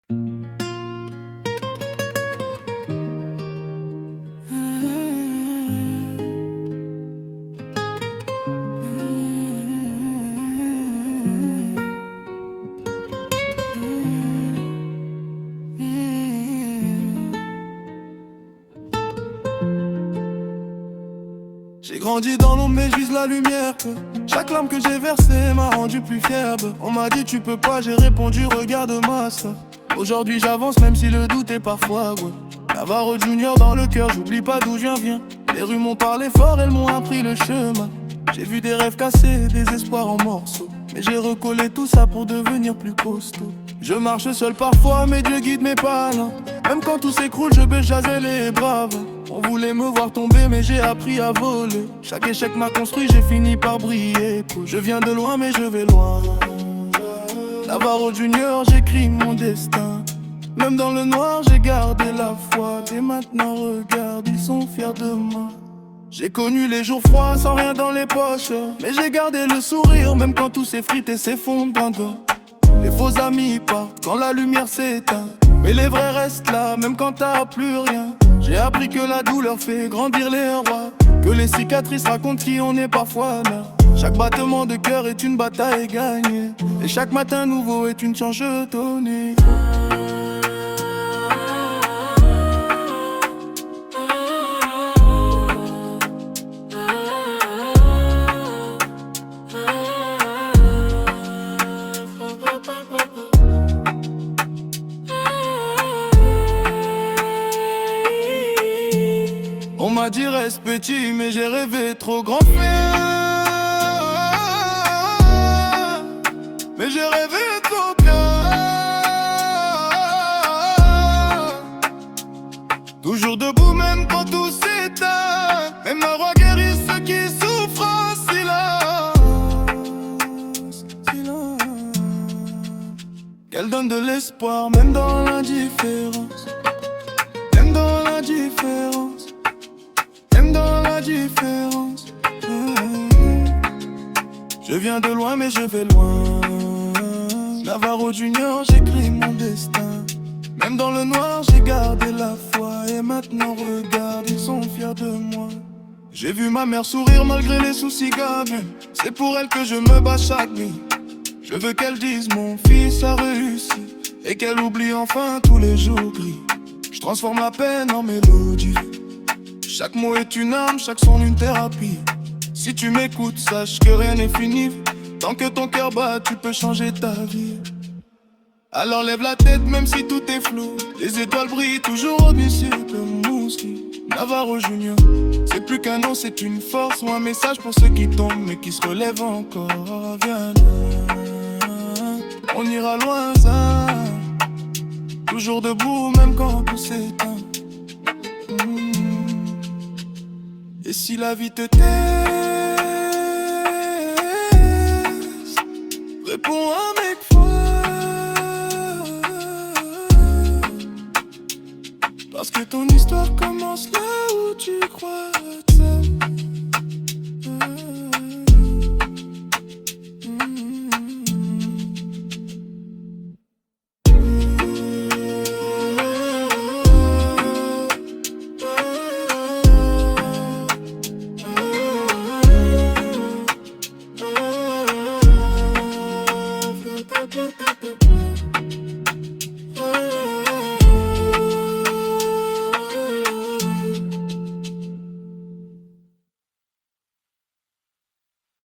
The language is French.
J'ai grandi dans l'ombre mais je vise la lumière. Chaque larme que j'ai versée m'a rendu plus fier. On m'a dit tu peux pas, j'ai répondu regarde-moi ça. Aujourd'hui j'avance même si le doute est parfois Navarro Junior dans le cœur, j'oublie pas d'où je viens. Les rues m'ont parlé fort, elles m'ont appris le chemin. J'ai vu des rêves cassés, des espoirs en morceaux. Mais j'ai recollé tout ça pour devenir plus costaud. Je marche seul parfois mais Dieu guide mes pas là. Même quand tout s'écroule je baisse Jazel et Brave. On voulait me voir tomber mais j'ai appris à voler. Chaque échec m'a construit, j'ai fini par briller. Je viens de loin mais je vais loin. Navarro Junior, j'écris mon destin. Même dans le noir j'ai gardé la foi. Et maintenant regarde, ils sont fiers de moi. J'ai connu les jours froids sans rien dans les poches. Mais j'ai gardé le sourire même quand tout s'effrite et s'effondre d'un doigt. Les faux amis partent quand la lumière s'éteint. Mais les vrais restent là même quand t'as plus rien. J'ai appris que la douleur fait grandir les rois. Que les cicatrices racontent qui on est parfois là. Chaque battement de cœur est une bataille gagnée. Et chaque matin nouveau est une chance jetonnée. On m'a dit reste petit mais j'ai rêvé trop grand frère. Mais j'ai rêvé trop bien. Toujours debout même quand tout s'éteint. Même ma roi guérit ceux qui souffrent en silence. Qu'elle donne de l'espoir même dans l'indifférence. Même dans l'indifférence. Même dans la différence. Je viens de loin mais je vais loin. Navarro Junior, j'écris mon destin. Même dans le noir j'ai gardé la foi. Et maintenant regarde, ils sont fiers de moi. J'ai vu ma mère sourire malgré les soucis gamins. C'est pour elle que je me bats chaque nuit. Je veux qu'elle dise mon fils a réussi. Et qu'elle oublie enfin tous les jours gris. Je transforme la peine en mélodie. Chaque mot est une arme, chaque son une thérapie. Si tu m'écoutes, sache que rien n'est fini. Tant que ton cœur bat, tu peux changer ta vie. Alors lève la tête même si tout est flou. Les étoiles brillent toujours au-dessus de Mouski. Navarro Junior, c'est plus qu'un nom, c'est une force. Ou un message pour ceux qui tombent mais qui se relèvent encore. Viens là, on ira loin ça. Toujours debout même quand tout s'éteint. Et si la vie te teste, réponds à mes